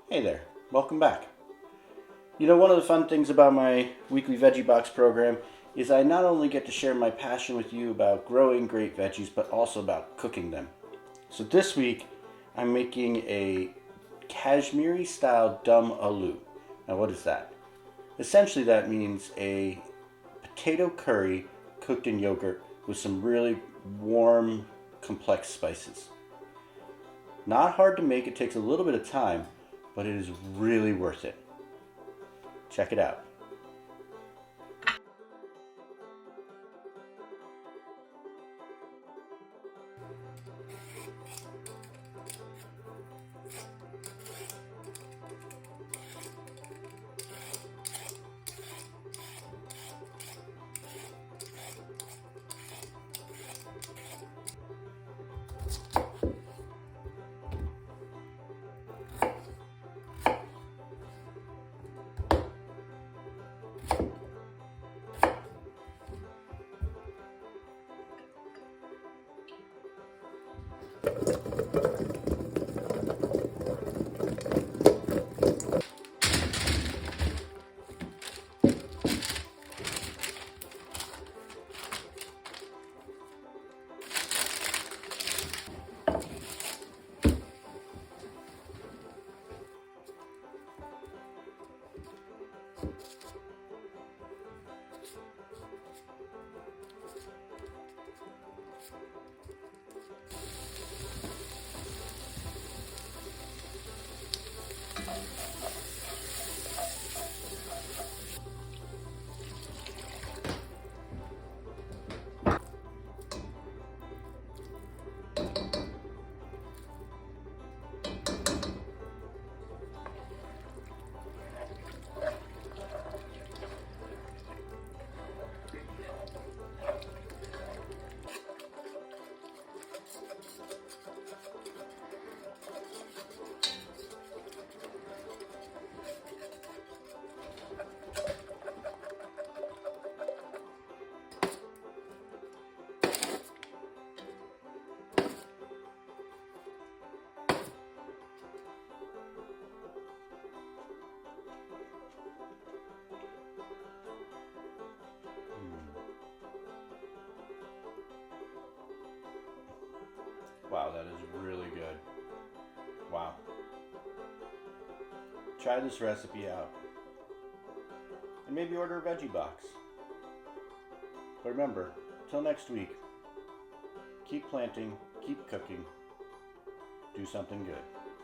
Hey there, welcome back. You know, one of the fun things about my weekly veggie box program is I not only get to share my passion with you about growing great veggies, but also about cooking them. So this week, I'm making a Kashmiri style dum aloo. Now, what is that? Essentially, that means a potato curry cooked in yogurt with some really warm, complex spices. Not hard to make, it takes a little bit of time, but it is really worth it. Check it out. Wow, that is really good. Wow. Try this recipe out. And maybe order a veggie box. But remember, till next week, keep planting, keep cooking, do something good.